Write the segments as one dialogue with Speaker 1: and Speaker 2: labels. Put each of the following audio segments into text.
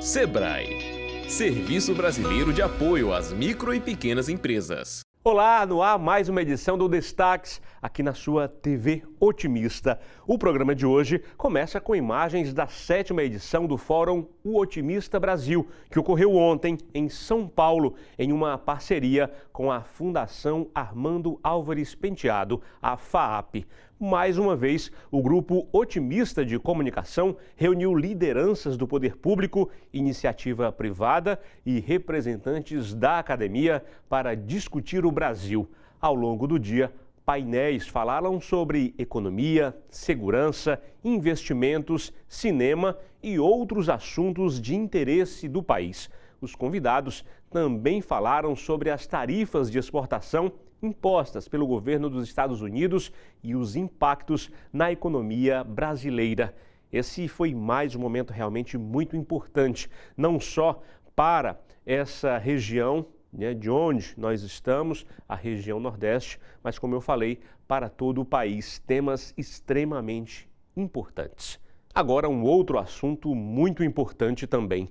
Speaker 1: Sebrae, Serviço Brasileiro de Apoio às Micro e Pequenas Empresas.
Speaker 2: Olá, no ar mais uma edição do Destaques, aqui na sua TV Otimista. O programa de hoje começa com imagens da 7ª edição do Fórum O Otimista Brasil, que ocorreu ontem em São Paulo, em uma parceria com a Fundação Armando Álvares Penteado, a FAAP. Mais uma vez, o Grupo Otimista de Comunicação reuniu lideranças do poder público, iniciativa privada e representantes da academia para discutir o Brasil. Ao longo do dia, painéis falaram sobre economia, segurança, investimentos, cinema e outros assuntos de interesse do país. Os convidados também falaram sobre as tarifas de exportação impostas pelo governo dos Estados Unidos e os impactos na economia brasileira. Esse foi mais um momento realmente muito importante, não só para essa região, de onde nós estamos, a região Nordeste, mas como eu falei, para todo o país, temas extremamente importantes. Agora, um outro assunto muito importante também.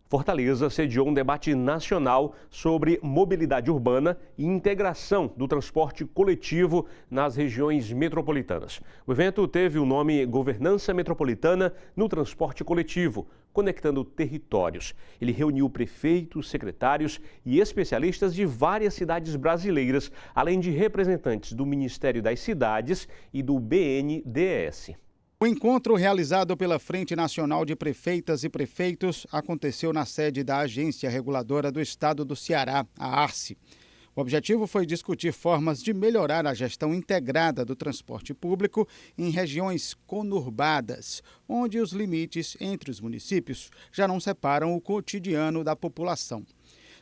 Speaker 2: Fortaleza sediou um debate nacional sobre mobilidade urbana e integração do transporte coletivo nas regiões metropolitanas. O evento teve o nome Governança Metropolitana no Transporte Coletivo, conectando territórios. Ele reuniu prefeitos, secretários e especialistas de várias cidades brasileiras, além de representantes do Ministério das Cidades e do BNDES.
Speaker 3: O encontro realizado pela Frente Nacional de Prefeitas e Prefeitos aconteceu na sede da Agência Reguladora do Estado do Ceará, a ARCE. O objetivo foi discutir formas de melhorar a gestão integrada do transporte público em regiões conurbadas, onde os limites entre os municípios já não separam o cotidiano da população.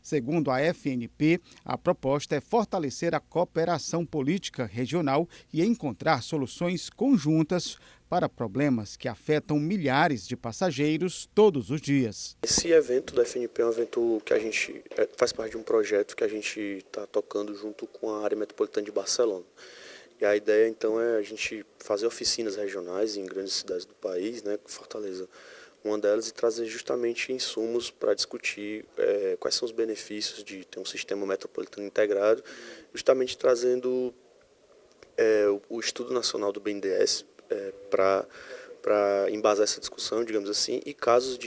Speaker 3: Segundo a FNP, a proposta é fortalecer a cooperação política regional e encontrar soluções conjuntas para problemas que afetam milhares de passageiros todos os dias.
Speaker 4: Esse evento da FNP é um evento que a gente faz parte de um projeto que a gente está tocando junto com a área metropolitana de Barcelona. E a ideia, então, é a gente fazer oficinas regionais em grandes cidades do país, Fortaleza, uma delas, e trazer justamente insumos para discutir quais são os benefícios de ter um sistema metropolitano integrado, justamente trazendo o Estudo Nacional do BNDES para embasar essa discussão, digamos assim, e casos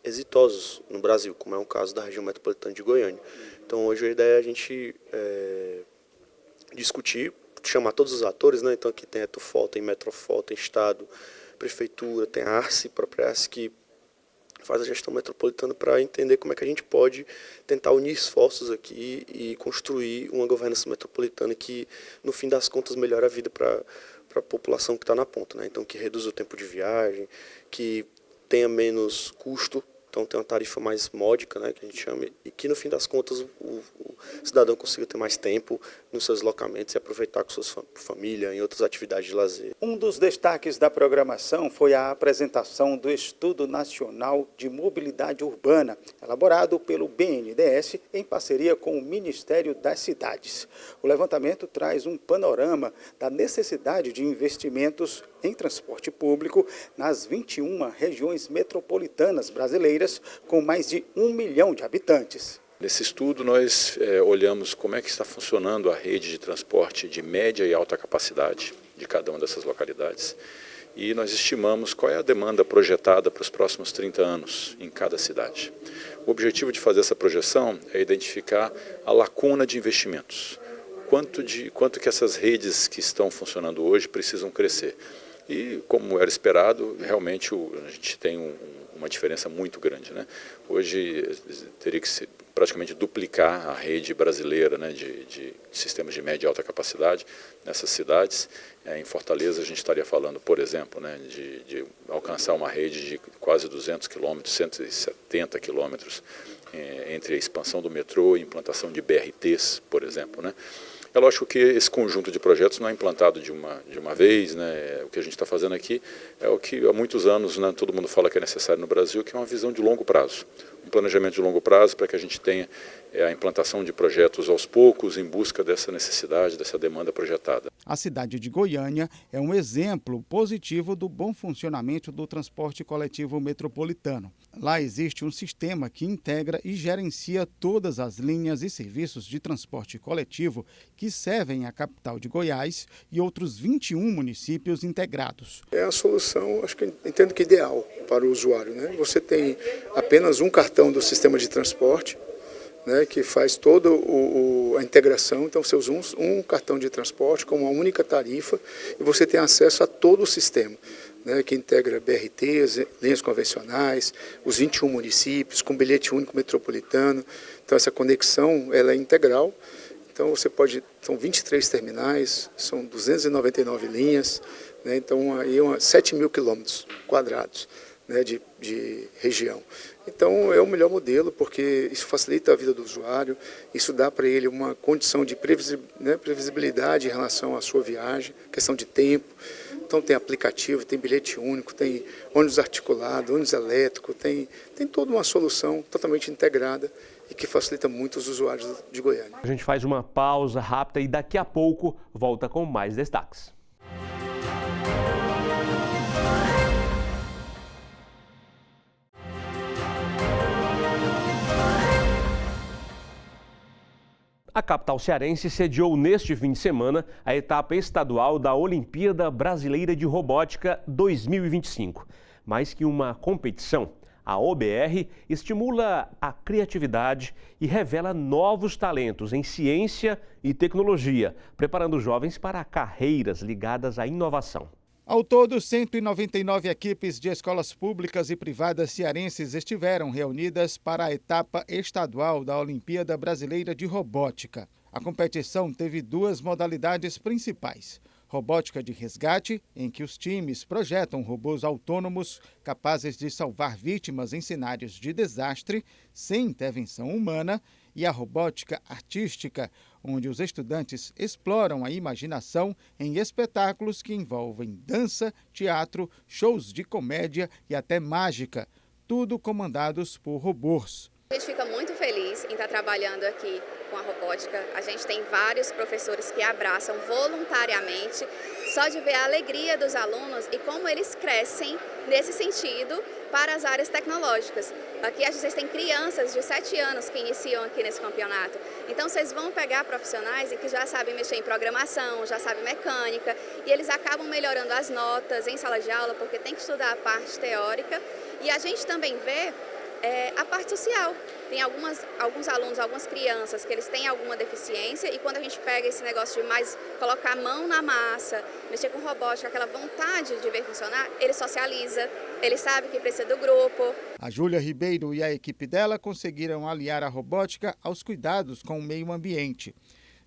Speaker 4: exitosos no Brasil, como é o caso da região metropolitana de Goiânia. Então, hoje a ideia é a gente discutir, chamar todos os atores, Então, aqui tem Etufol, tem Metrofol, tem Estado, Prefeitura, tem a ARCE, própria ARCE, que faz a gestão metropolitana para entender como é que a gente pode tentar unir esforços aqui e construir uma governança metropolitana que, no fim das contas, melhore a vida para a população que está na ponta, Então, que reduza o tempo de viagem, que tenha menos custo, então tem uma tarifa mais módica, que a gente chama, e que, no fim das contas, o cidadão consiga ter mais tempo nos seus deslocamentos e aproveitar com sua família em outras atividades de lazer.
Speaker 3: Um dos destaques da programação foi a apresentação do Estudo Nacional de Mobilidade Urbana, elaborado pelo BNDES em parceria com o Ministério das Cidades. O levantamento traz um panorama da necessidade de investimentos em transporte público nas 21 regiões metropolitanas brasileiras, com mais de 1 milhão de habitantes.
Speaker 5: Nesse estudo, nós olhamos como é que está funcionando a rede de transporte de média e alta capacidade de cada uma dessas localidades. E nós estimamos qual é a demanda projetada para os próximos 30 anos em cada cidade. O objetivo de fazer essa projeção é identificar a lacuna de investimentos. Quanto que essas redes que estão funcionando hoje precisam crescer. E, como era esperado, realmente a gente tem uma diferença muito grande, Hoje teria que praticamente duplicar a rede brasileira, de sistemas de média e alta capacidade nessas cidades. Em Fortaleza a gente estaria falando, por exemplo, de alcançar uma rede de quase 200 quilômetros, 170 quilômetros entre a expansão do metrô e implantação de BRTs, por exemplo, É lógico que esse conjunto de projetos não é implantado de uma vez, O que a gente está fazendo aqui é o que há muitos anos todo mundo fala que é necessário no Brasil, que é uma visão de longo prazo. Um planejamento de longo prazo para que a gente tenha a implantação de projetos aos poucos em busca dessa necessidade, dessa demanda projetada.
Speaker 3: A cidade de Goiânia é um exemplo positivo do bom funcionamento do transporte coletivo metropolitano. Lá existe um sistema que integra e gerencia todas as linhas e serviços de transporte coletivo que servem a capital de Goiás e outros 21 municípios integrados.
Speaker 6: É a solução, acho que entendo que ideal para o usuário, né? Você tem apenas um cartão do sistema de transporte, né, que faz toda a integração. Então você usa um cartão de transporte com uma única tarifa e você tem acesso a todo o sistema, né, que integra BRTs, linhas convencionais, os 21 municípios, com bilhete único metropolitano. Então essa conexão ela é integral. Então são 23 terminais, são 299 linhas, né, então aí 7.000 quilômetros quadrados, né, de região. Então é o melhor modelo, porque isso facilita a vida do usuário, isso dá para ele uma condição de previsibilidade em relação à sua viagem, questão de tempo. Então tem aplicativo, tem bilhete único, tem ônibus articulado, ônibus elétrico, tem toda uma solução totalmente integrada e que facilita muito os usuários de Goiânia.
Speaker 2: A gente faz uma pausa rápida e daqui a pouco volta com mais destaques. A capital cearense sediou neste fim de semana a etapa estadual da Olimpíada Brasileira de Robótica 2025. Mais que uma competição, a OBR estimula a criatividade e revela novos talentos em ciência e tecnologia, preparando jovens para carreiras ligadas à inovação.
Speaker 3: Ao todo, 199 equipes de escolas públicas e privadas cearenses estiveram reunidas para a etapa estadual da Olimpíada Brasileira de Robótica. A competição teve duas modalidades principais. Robótica de resgate, em que os times projetam robôs autônomos capazes de salvar vítimas em cenários de desastre, sem intervenção humana, e a robótica artística, onde os estudantes exploram a imaginação em espetáculos que envolvem dança, teatro, shows de comédia e até mágica, tudo comandados por robôs.
Speaker 7: A gente fica muito feliz em estar trabalhando aqui com a robótica. A gente tem vários professores que abraçam voluntariamente, só de ver a alegria dos alunos e como eles crescem nesse sentido para as áreas tecnológicas. Aqui vocês têm crianças de 7 anos que iniciam aqui nesse campeonato. Então vocês vão pegar profissionais que já sabem mexer em programação, já sabem mecânica, e eles acabam melhorando as notas em sala de aula, porque tem que estudar a parte teórica. E a gente também vê a parte social. Tem alguns alunos, algumas crianças que eles têm alguma deficiência e quando a gente pega esse negócio de mais colocar a mão na massa, mexer com robótica, aquela vontade de ver funcionar, ele socializa, ele sabe que precisa do grupo.
Speaker 3: A Júlia Ribeiro e a equipe dela conseguiram aliar a robótica aos cuidados com o meio ambiente.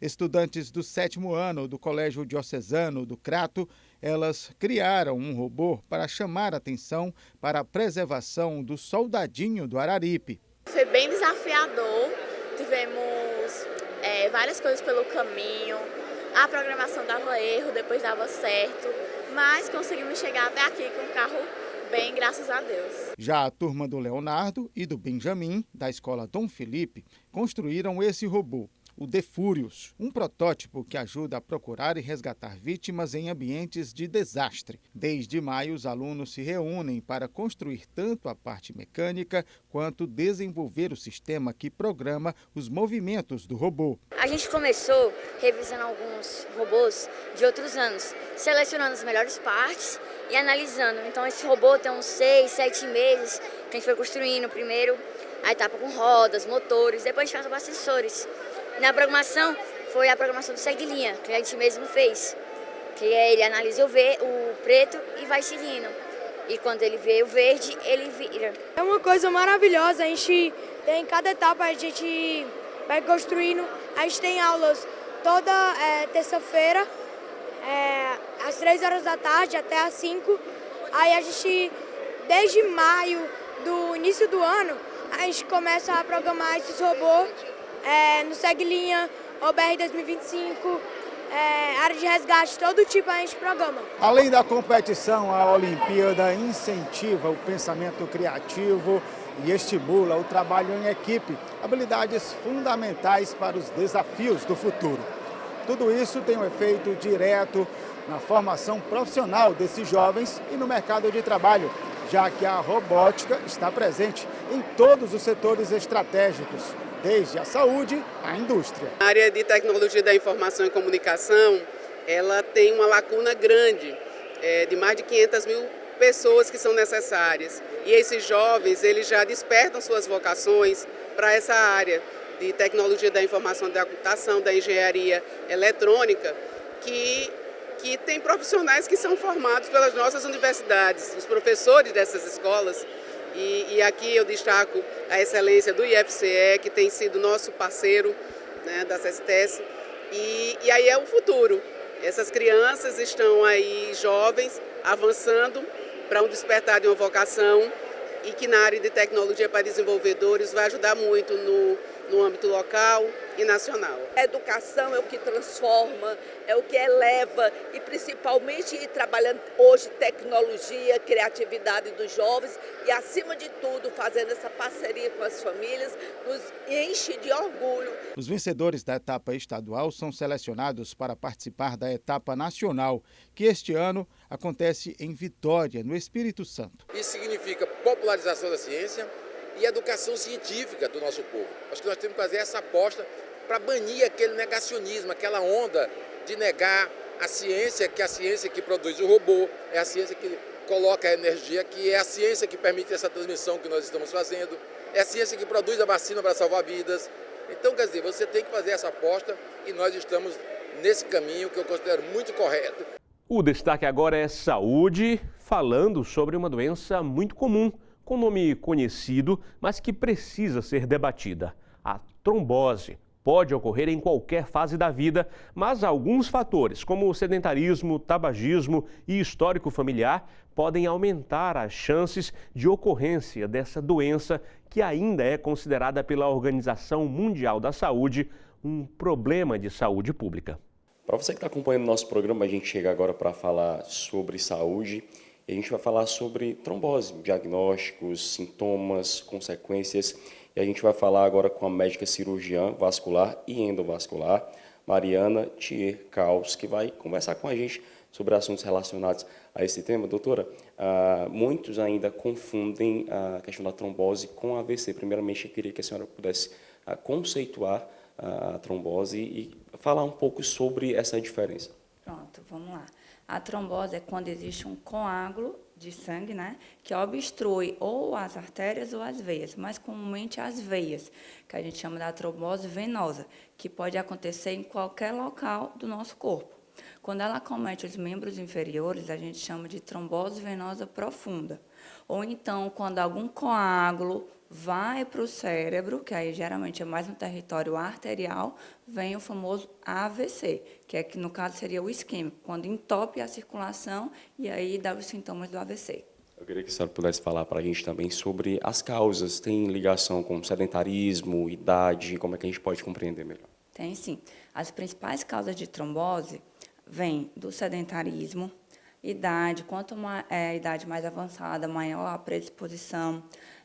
Speaker 3: Estudantes do 7º ano do Colégio Diocesano do Crato, elas criaram um robô para chamar a atenção para a preservação do soldadinho do Araripe.
Speaker 8: Foi bem desafiador, tivemos várias coisas pelo caminho, a programação dava erro, depois dava certo, mas conseguimos chegar até aqui com o carro bem, graças a Deus.
Speaker 3: Já a turma do Leonardo e do Benjamin, da escola Dom Felipe, construíram esse robô, o Defúrios, um protótipo que ajuda a procurar e resgatar vítimas em ambientes de desastre. Desde maio, os alunos se reúnem para construir tanto a parte mecânica quanto desenvolver o sistema que programa os movimentos do robô.
Speaker 9: A gente começou revisando alguns robôs de outros anos, selecionando as melhores partes e analisando. Então esse robô tem uns 6, 7 meses que a gente foi construindo. Primeiro a etapa com rodas, motores, depois a gente faz os sensores. Na programação, foi a programação do segue-linha, que a gente mesmo fez. Que ele analisa o preto e vai seguindo. E quando ele vê o verde, ele vira.
Speaker 10: É uma coisa maravilhosa, a gente tem cada etapa, a gente vai construindo. A gente tem aulas toda terça-feira, às 3 horas da tarde até às 5. Aí a gente, desde maio do início do ano, a gente começa a programar esses robôs no Segue Linha, OBR 2025, área de resgate, todo tipo a gente programa.
Speaker 3: Além da competição, a Olimpíada incentiva o pensamento criativo e estimula o trabalho em equipe, habilidades fundamentais para os desafios do futuro. Tudo isso tem um efeito direto na formação profissional desses jovens e no mercado de trabalho, já que a robótica está presente em todos os setores estratégicos, desde a saúde à indústria.
Speaker 11: A área de tecnologia da informação e comunicação, ela tem uma lacuna grande, de mais de 500 mil pessoas que são necessárias. E esses jovens, eles já despertam suas vocações para essa área de tecnologia da informação e da computação, da engenharia eletrônica, que tem profissionais que são formados pelas nossas universidades, os professores dessas escolas. E aqui eu destaco a excelência do IFCE, que tem sido nosso parceiro, né, da CSTES. E aí é o futuro. Essas crianças estão aí jovens, avançando para um despertar de uma vocação e que na área de tecnologia para desenvolvedores vai ajudar muito no âmbito local e nacional.
Speaker 12: A educação é o que transforma, é o que eleva e principalmente trabalhando hoje tecnologia, criatividade dos jovens e acima de tudo fazendo essa parceria com as famílias nos enche de orgulho.
Speaker 3: Os vencedores da etapa estadual são selecionados para participar da etapa nacional, que este ano acontece em Vitória, no Espírito Santo.
Speaker 13: Isso significa popularização da ciência e educação científica do nosso povo. Acho que nós temos que fazer essa aposta para banir aquele negacionismo, aquela onda de negar a ciência, que é a ciência que produz o robô, é a ciência que coloca a energia, que é a ciência que permite essa transmissão que nós estamos fazendo, é a ciência que produz a vacina para salvar vidas. Então, quer dizer, você tem que fazer essa aposta e nós estamos nesse caminho que eu considero muito correto.
Speaker 2: O destaque agora é saúde, falando sobre uma doença muito comum, com nome conhecido, mas que precisa ser debatida. A trombose pode ocorrer em qualquer fase da vida, mas alguns fatores, como o sedentarismo, tabagismo e histórico familiar, podem aumentar as chances de ocorrência dessa doença, que ainda é considerada pela Organização Mundial da Saúde um problema de saúde pública.
Speaker 14: Para você que está acompanhando o nosso programa, a gente chega agora para falar sobre saúde. E a gente vai falar sobre trombose, diagnósticos, sintomas, consequências. E a gente vai falar agora com a médica cirurgiã vascular e endovascular, Mariana Thier Caos, que vai conversar com a gente sobre assuntos relacionados a esse tema. Doutora, muitos ainda confundem a questão da trombose com a AVC. Primeiramente, eu queria que a senhora pudesse conceituar a trombose e falar um pouco sobre essa diferença.
Speaker 15: Pronto, vamos lá. A trombose é quando existe um coágulo de sangue, né, que obstrui ou as artérias ou as veias, mas comumente as veias, que a gente chama da trombose venosa, que pode acontecer em qualquer local do nosso corpo. Quando ela acomete os membros inferiores, a gente chama de trombose venosa profunda. Ou então, quando algum coágulo vai para o cérebro, que aí geralmente é mais no território arterial, vem o famoso AVC, que no caso seria o isquêmico, quando entope a circulação e aí dá os sintomas do AVC.
Speaker 14: Eu queria que a senhora pudesse falar para a gente também sobre as causas. Tem ligação com sedentarismo, idade, como é que a gente pode compreender melhor?
Speaker 15: Tem sim. As principais causas de trombose vêm do sedentarismo, idade, quanto a idade mais avançada, maior a predisposição,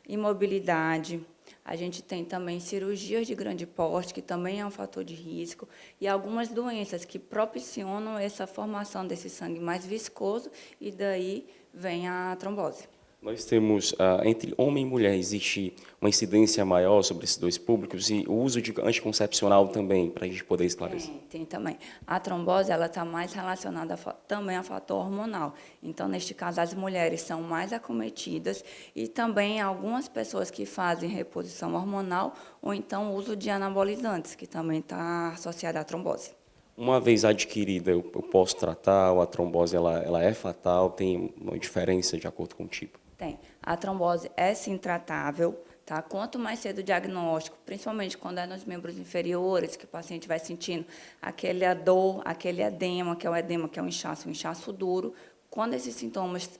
Speaker 15: imobilidade. A gente tem também cirurgias de grande porte, que também é um fator de risco, e algumas doenças que propiciam essa formação desse sangue mais viscoso, e daí vem a trombose.
Speaker 14: Nós temos, entre homem e mulher, existe uma incidência maior sobre esses dois públicos e o uso de anticoncepcional também, para a gente poder esclarecer.
Speaker 15: Tem também. A trombose está mais relacionada também a fator hormonal. Então, neste caso, as mulheres são mais acometidas e também algumas pessoas que fazem reposição hormonal ou então o uso de anabolizantes, que também está associado à trombose.
Speaker 14: Uma vez adquirida, eu posso tratar, ou a trombose ela é fatal, tem uma diferença de acordo com o tipo?
Speaker 15: Tem. A trombose é sim tratável, tá? Quanto mais cedo o diagnóstico, principalmente quando é nos membros inferiores, que o paciente vai sentindo aquela dor, aquele edema, que é o edema, que é um inchaço duro, Quando esses sintomas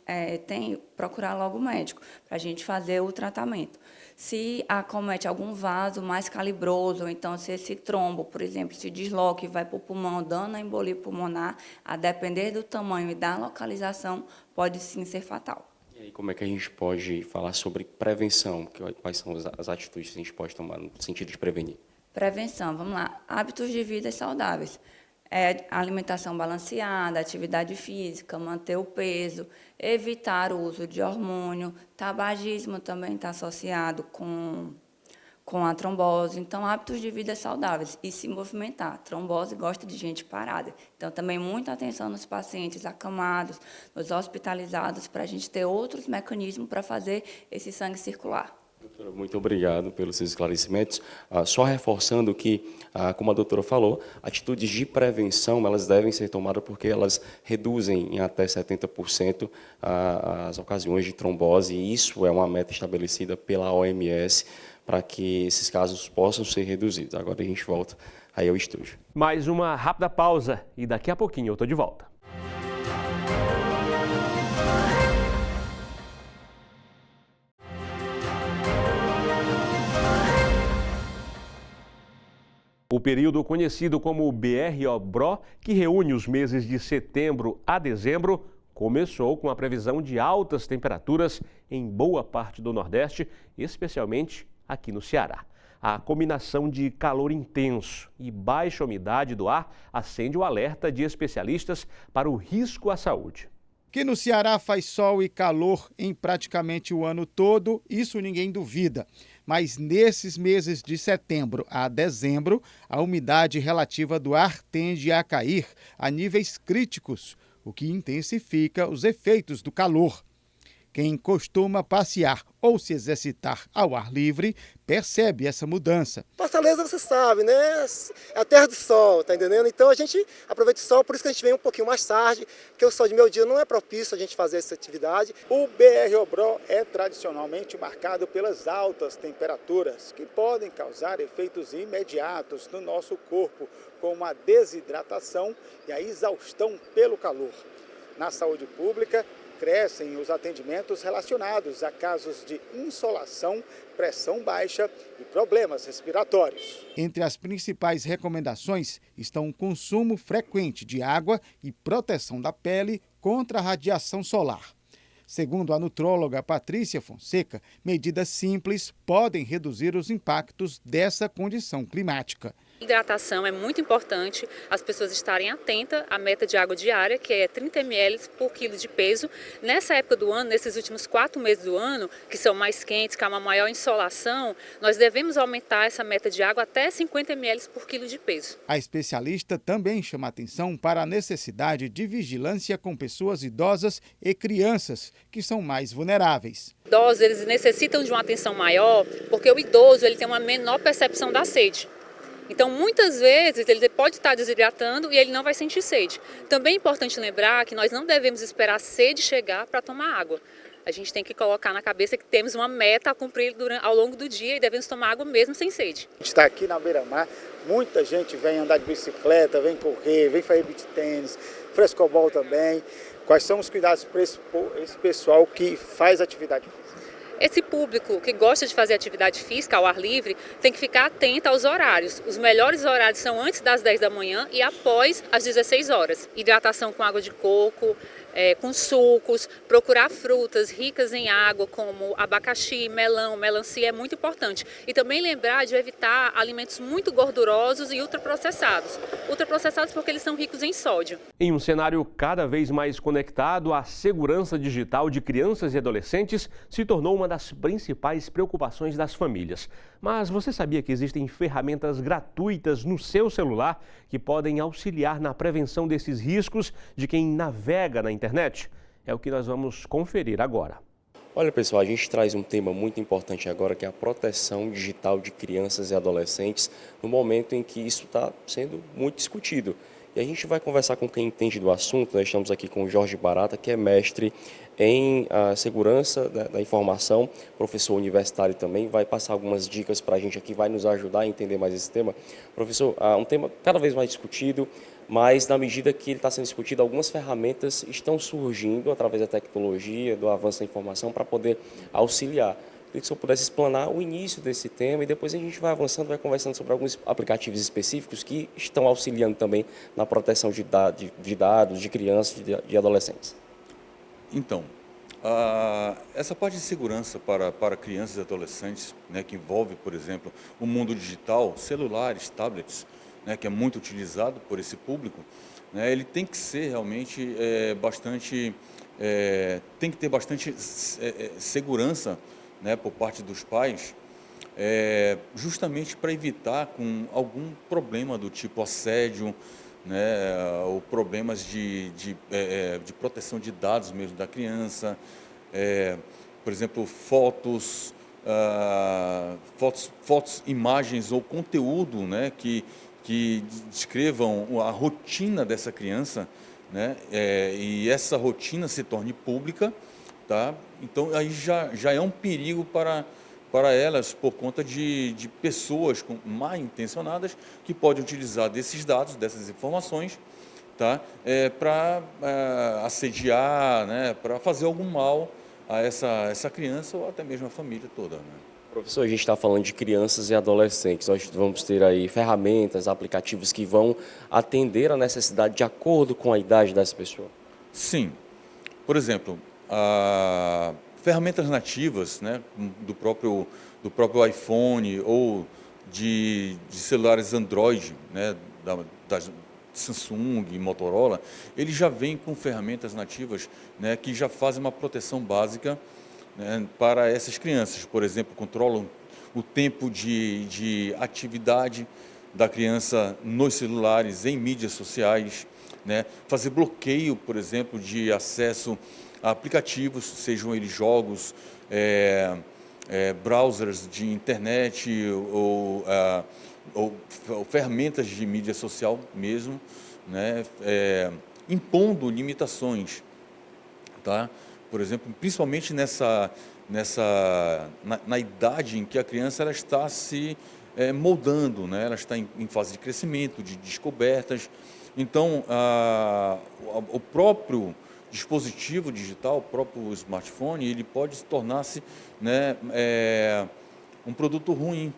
Speaker 15: tem, procurar logo o médico para a gente fazer o tratamento. Se acomete algum vaso mais calibroso, ou então se esse trombo, por exemplo, se desloca e vai para o pulmão, dando a embolia pulmonar, a depender do tamanho e da localização, pode sim ser fatal.
Speaker 14: E aí, como é que a gente pode falar sobre prevenção? Quais são as atitudes que a gente pode tomar no sentido de prevenir?
Speaker 15: Prevenção, vamos lá. Hábitos de vida saudáveis. Alimentação balanceada, atividade física, manter o peso, evitar o uso de hormônio, tabagismo também está associado com a trombose. Então, hábitos de vida saudáveis e se movimentar. Trombose gosta de gente parada. Então, também muita atenção nos pacientes acamados, nos hospitalizados, para a gente ter outros mecanismos para fazer esse sangue circular.
Speaker 14: Doutora, muito obrigado pelos seus esclarecimentos. Só reforçando que, como a doutora falou, atitudes de prevenção elas devem ser tomadas porque elas reduzem em até 70% as ocasiões de trombose, e isso é uma meta estabelecida pela OMS para que esses casos possam ser reduzidos. Agora a gente volta aí ao estúdio.
Speaker 2: Mais uma rápida pausa e daqui a pouquinho eu estou de volta. O período conhecido como BR-OBRO, que reúne os meses de setembro a dezembro, começou com a previsão de altas temperaturas em boa parte do Nordeste, especialmente aqui no Ceará. A combinação de calor intenso e baixa umidade do ar acende o alerta de especialistas para o risco à saúde.
Speaker 3: Que no Ceará faz sol e calor em praticamente o ano todo, isso ninguém duvida. Mas nesses meses de setembro a dezembro, a umidade relativa do ar tende a cair a níveis críticos, o que intensifica os efeitos do calor. Quem costuma passear ou se exercitar ao ar livre percebe essa mudança.
Speaker 16: Fortaleza, você sabe, né? É a terra do sol, tá entendendo? Então a gente aproveita o sol, por isso que a gente vem um pouquinho mais tarde, porque o sol de meio-dia não é propício a gente fazer essa atividade.
Speaker 3: O BR-OBRO é tradicionalmente marcado pelas altas temperaturas, que podem causar efeitos imediatos no nosso corpo, como a desidratação e a exaustão pelo calor. Na saúde pública, crescem os atendimentos relacionados a casos de insolação, pressão baixa e problemas respiratórios. Entre as principais recomendações estão o consumo frequente de água e proteção da pele contra a radiação solar. Segundo a nutróloga Patrícia Fonseca, medidas simples podem reduzir os impactos dessa condição climática.
Speaker 17: Hidratação é muito importante, as pessoas estarem atentas à meta de água diária, que é 30 ml por quilo de peso. Nessa época do ano, nesses últimos 4 meses do ano, que são mais quentes, que há uma maior insolação, nós devemos aumentar essa meta de água até 50 ml por quilo de peso.
Speaker 3: A especialista também chama atenção para a necessidade de vigilância com pessoas idosas e crianças, que são mais vulneráveis.
Speaker 17: Idosos, eles necessitam de uma atenção maior, porque o idoso ele tem uma menor percepção da sede. Então, muitas vezes, ele pode estar desidratando e ele não vai sentir sede. Também é importante lembrar que nós não devemos esperar a sede chegar para tomar água. A gente tem que colocar na cabeça que temos uma meta a cumprir ao longo do dia e devemos tomar água mesmo sem sede.
Speaker 3: A gente está aqui na beira-mar, muita gente vem andar de bicicleta, vem correr, vem fazer beach tênis, frescobol também. Quais são os cuidados para esse pessoal que faz atividade física?
Speaker 17: Esse público que gosta de fazer atividade física ao ar livre tem que ficar atento aos horários. Os melhores horários são antes das 10 da manhã e após as 16 horas. Hidratação com água de coco, com sucos, procurar frutas ricas em água como abacaxi, melão, melancia é muito importante. E também lembrar de evitar alimentos muito gordurosos e ultraprocessados. Ultraprocessados porque eles são ricos em sódio.
Speaker 2: Em um cenário cada vez mais conectado, a segurança digital de crianças e adolescentes se tornou uma das principais preocupações das famílias. Mas você sabia que existem ferramentas gratuitas no seu celular que podem auxiliar na prevenção desses riscos de quem navega na internet? É o que nós vamos conferir agora.
Speaker 14: Olha, pessoal, a gente traz um tema muito importante agora, que é a proteção digital de crianças e adolescentes, no momento em que isso está sendo muito discutido. E a gente vai conversar com quem entende do assunto. Nós estamos aqui com o Jorge Barata, que é mestre em segurança da informação, professor universitário também, vai passar algumas dicas para a gente aqui, vai nos ajudar a entender mais esse tema. Professor, um tema cada vez mais discutido, mas na medida que ele está sendo discutido, algumas ferramentas estão surgindo através da tecnologia, do avanço da informação, para poder auxiliar. Queria que o senhor pudesse explanar o início desse tema e depois a gente vai avançando, vai conversando sobre alguns aplicativos específicos que estão auxiliando também na proteção de dados, de crianças, de adolescentes.
Speaker 18: Então, essa parte de segurança para crianças e adolescentes, né, que envolve, por exemplo, o mundo digital, celulares, tablets, né, que é muito utilizado por esse público, né, ele tem que ser realmente tem que ter bastante segurança, né, por parte dos pais, justamente para evitar com algum problema do tipo assédio, né, ou problemas de proteção de dados mesmo da criança, por exemplo, fotos, imagens ou conteúdo, né, que descrevam a rotina dessa criança, né, e essa rotina se torne pública, tá? Então aí já é um perigo para elas por conta de pessoas mal intencionadas que podem utilizar desses dados, dessas informações, tá? Para assediar, né? Para fazer algum mal a essa criança ou até mesmo a família toda, né?
Speaker 14: Professor, a gente está falando de crianças e adolescentes. Nós vamos ter aí ferramentas, aplicativos que vão atender a necessidade de acordo com a idade dessa pessoa?
Speaker 18: Sim. Por exemplo, ferramentas nativas, né, do próprio iPhone ou de celulares Android, né, da Samsung e Motorola, eles já vêm com ferramentas nativas, né, que já fazem uma proteção básica, né, para essas crianças. Por exemplo, controlam o tempo de atividade da criança nos celulares, em mídias sociais, né, fazer bloqueio, por exemplo, de acesso a aplicativos, sejam eles jogos, browsers de internet ou ferramentas de mídia social mesmo, né, impondo limitações, tá? Por exemplo, principalmente na idade em que a criança ela está se moldando, né? Ela está em fase de crescimento, de descobertas. Então, o próprio dispositivo digital, o próprio smartphone, ele pode se tornar-se, né, um produto ruim,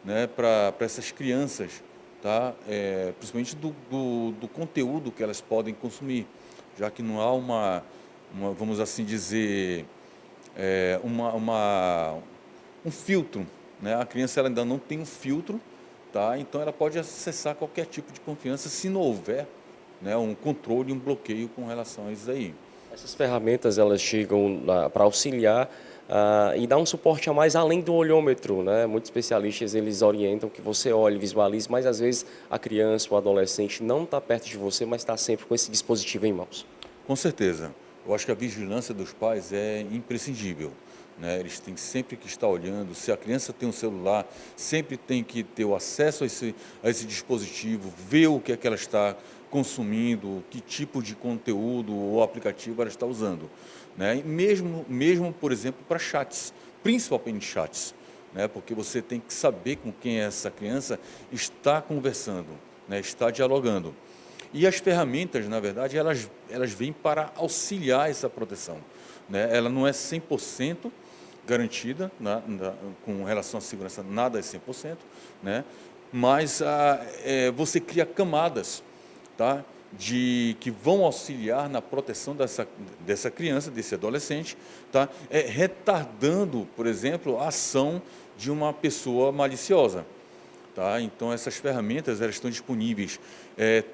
Speaker 18: né, para essas crianças, tá? Principalmente do conteúdo que elas podem consumir, já que não há vamos assim dizer, um filtro, né? A criança ela ainda não tem um filtro, tá? Então ela pode acessar qualquer tipo de confiança se não houver, né, um controle, um bloqueio com relação a isso aí.
Speaker 14: Essas ferramentas elas chegam para auxiliar e dar um suporte a mais além do olhômetro, né? Muitos especialistas eles orientam que você olhe, visualize, mas às vezes a criança ou o adolescente não está perto de você, mas está sempre com esse dispositivo em mãos.
Speaker 18: Com certeza. Eu acho que a vigilância dos pais é imprescindível, né? Eles têm sempre que estar olhando. Se a criança tem um celular, sempre tem que ter o acesso a esse dispositivo, ver o que é que ela está consumindo, que tipo de conteúdo ou aplicativo ela está usando, né? E mesmo, por exemplo, para chats, principalmente chats, né? Porque você tem que saber com quem essa criança está conversando, né? Está dialogando. E as ferramentas, na verdade, elas vêm para auxiliar essa proteção, né? Ela não é 100% garantida, né? Com relação à segurança, nada é 100%, né? Mas você cria camadas, tá? Que vão auxiliar na proteção dessa criança, desse adolescente, tá? Retardando, por exemplo, a ação de uma pessoa maliciosa. Tá? Então, essas ferramentas elas estão disponíveis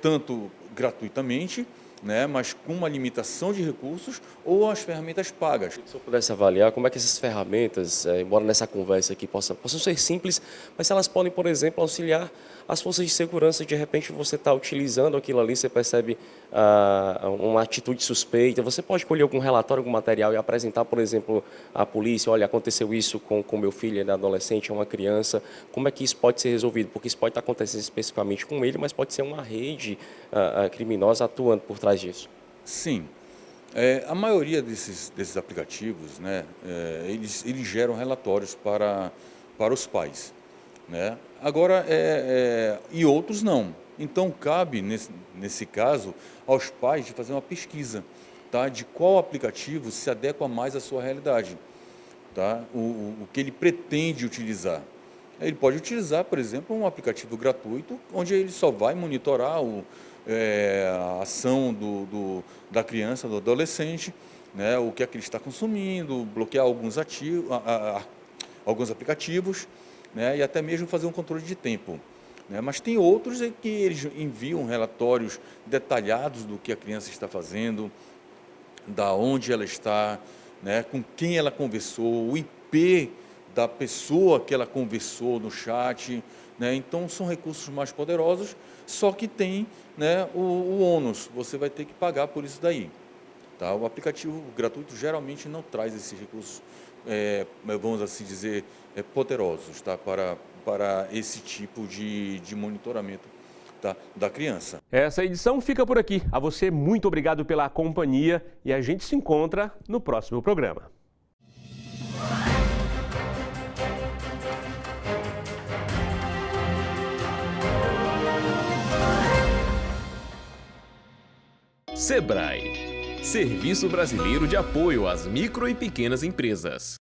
Speaker 18: tanto gratuitamente né, mas com uma limitação de recursos ou as ferramentas pagas.
Speaker 14: Se eu pudesse avaliar como é que essas ferramentas, embora nessa conversa aqui possam ser simples, mas se elas podem, por exemplo, auxiliar as forças de segurança, de repente você está utilizando aquilo ali, você percebe uma atitude suspeita, você pode colher algum relatório, algum material e apresentar, por exemplo, à polícia, olha, aconteceu isso com meu filho, ele é adolescente, é uma criança, como é que isso pode ser resolvido? Porque isso pode estar acontecendo especificamente com ele, mas pode ser uma rede criminosa atuando por trás disso.
Speaker 18: Sim. A maioria desses aplicativos, né, eles geram relatórios para os pais, né? Agora, e outros não. Então, cabe, nesse caso, aos pais de fazer uma pesquisa, tá, de qual aplicativo se adequa mais à sua realidade, tá? O que ele pretende utilizar. Ele pode utilizar, por exemplo, um aplicativo gratuito, onde ele só vai monitorar a ação da criança, do adolescente, né, o que é que ele está consumindo, bloquear alguns aplicativos, né, e até mesmo fazer um controle de tempo. Né? Mas tem outros em que eles enviam relatórios detalhados do que a criança está fazendo, da onde ela está, né, com quem ela conversou, o IP da pessoa que ela conversou no chat, né? Então são recursos mais poderosos, só que tem, né, o ônus, você vai ter que pagar por isso daí. Tá? O aplicativo gratuito geralmente não traz esses recursos, vamos assim dizer, poderosos, tá? para esse tipo de monitoramento, tá, da criança.
Speaker 2: Essa edição fica por aqui. A você, muito obrigado pela companhia e a gente se encontra no próximo programa.
Speaker 1: Sebrae, Serviço Brasileiro de Apoio às Micro e Pequenas Empresas.